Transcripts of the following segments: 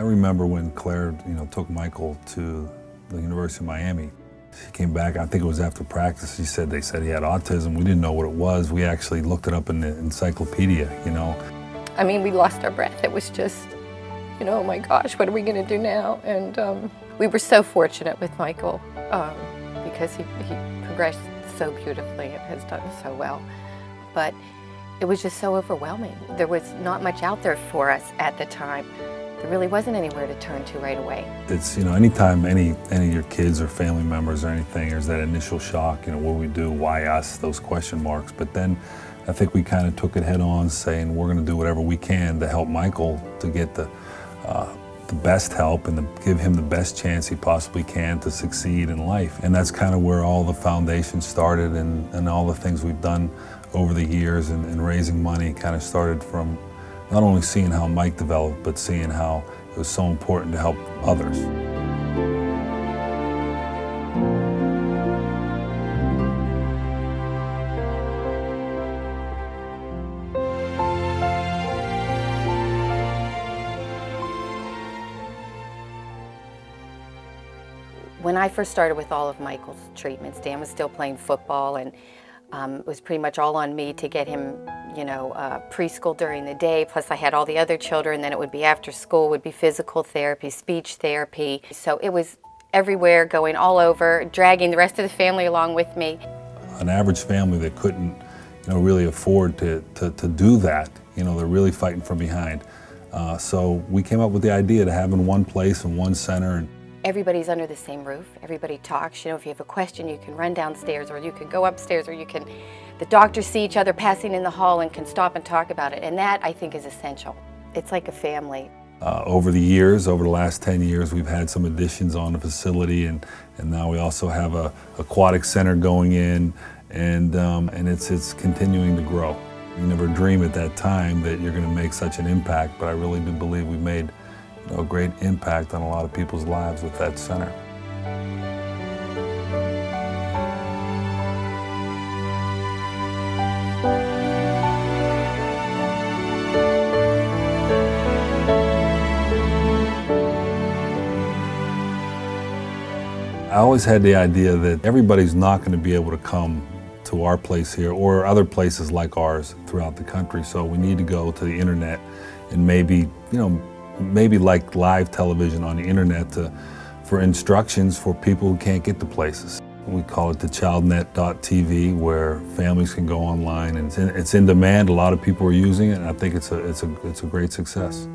remember when Claire, took Michael to the University of Miami. He came back, I think it was after practice, they said he had autism. We didn't know what it was. We actually looked it up in the encyclopedia, I mean, we lost our breath. It was just, oh my gosh, what are we going to do now? And we were so fortunate with Michael because he progressed so beautifully and has done so well. But it was just so overwhelming. There was not much out there for us at the time. There really wasn't anywhere to turn to right away. It's, anytime any of your kids or family members or anything, there's that initial shock, what do we do, why us, those question marks. But then I think we kind of took it head on, saying we're going to do whatever we can to help Michael to get the best help and to give him the best chance he possibly can to succeed in life. And that's kind of where all the foundation started, and all the things we've done over the years and raising money kind of started from not only seeing how Mike developed, but seeing how it was so important to help others. When I first started with all of Michael's treatments, Dan was still playing football, and it was pretty much all on me to get him, preschool during the day, plus I had all the other children, then it would be after school, would be physical therapy, speech therapy. So it was everywhere, going all over, dragging the rest of the family along with me. An average family that couldn't, really afford to do that, they're really fighting from behind. So we came up with the idea to have in one place and one center. Everybody's under the same roof. Everybody talks. If you have a question, you can run downstairs, or you can go upstairs, or the doctors see each other passing in the hall and can stop and talk about it. And that, I think, is essential. It's like a family. Over the last 10 years, we've had some additions on the facility, and now we also have a aquatic center going in, and it's continuing to grow. You never dream at that time that you're going to make such an impact, but I really do believe we've made a great impact on a lot of people's lives with that center. I always had the idea that everybody's not going to be able to come to our place here or other places like ours throughout the country, so we need to go to the internet and maybe like live television on the internet for instructions for people who can't get to places. We call it the childnet.tv, where families can go online, and it's in demand. A lot of people are using it, and I think it's a great success.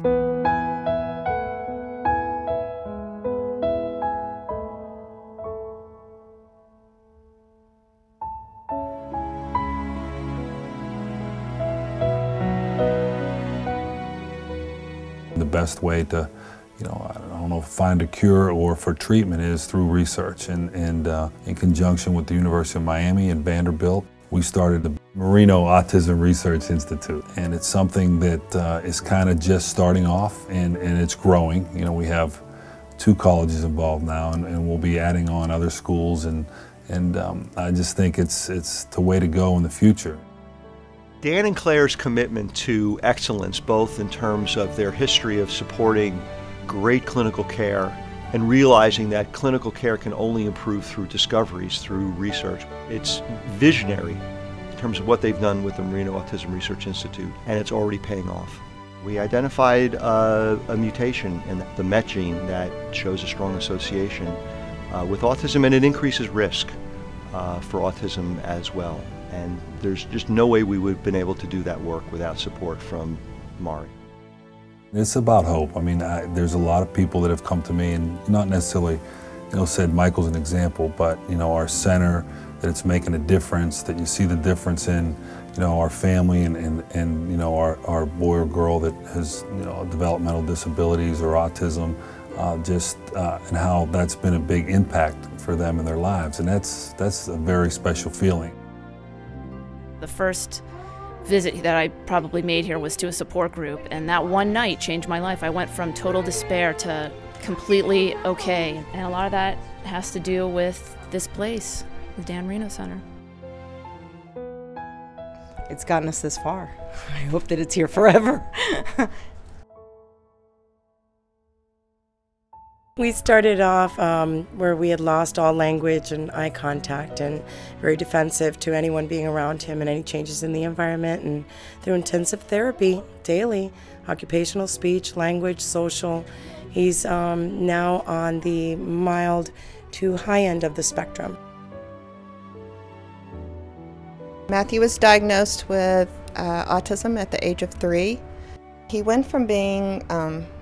The best way to, I don't know, find a cure or for treatment is through research. And in conjunction with the University of Miami and Vanderbilt, we started the Marino Autism Research Institute. And it's something that is kind of just starting off, and it's growing. We have 2 colleges involved now, and we'll be adding on other schools. And I just think it's the way to go in the future. Dan and Claire's commitment to excellence, both in terms of their history of supporting great clinical care and realizing that clinical care can only improve through discoveries, through research. It's visionary in terms of what they've done with the Marino Autism Research Institute, and it's already paying off. We identified a mutation in the MET gene that shows a strong association with autism, and it increases risk for autism as well. And there's just no way we would have been able to do that work without support from Mari. It's about hope. I mean, there's a lot of people that have come to me and not necessarily, said Michael's an example, but, our center, that it's making a difference, that you see the difference in, our family and our boy or girl that has, developmental disabilities or autism, and how that's been a big impact for them in their lives. And that's a very special feeling. The first visit that I probably made here was to a support group, and that one night changed my life. I went from total despair to completely okay, and a lot of that has to do with this place, the Dan Marino Center. It's gotten us this far. I hope that it's here forever. We started off where we had lost all language and eye contact and very defensive to anyone being around him and any changes in the environment, and through intensive therapy daily, occupational speech, language, social. He's now on the mild to high end of the spectrum. Matthew was diagnosed with autism at the age of 3. He went from being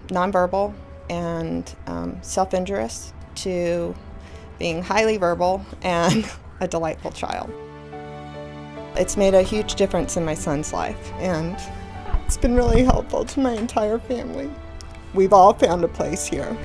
nonverbal and self-injurious to being highly verbal and a delightful child. It's made a huge difference in my son's life, and it's been really helpful to my entire family. We've all found a place here.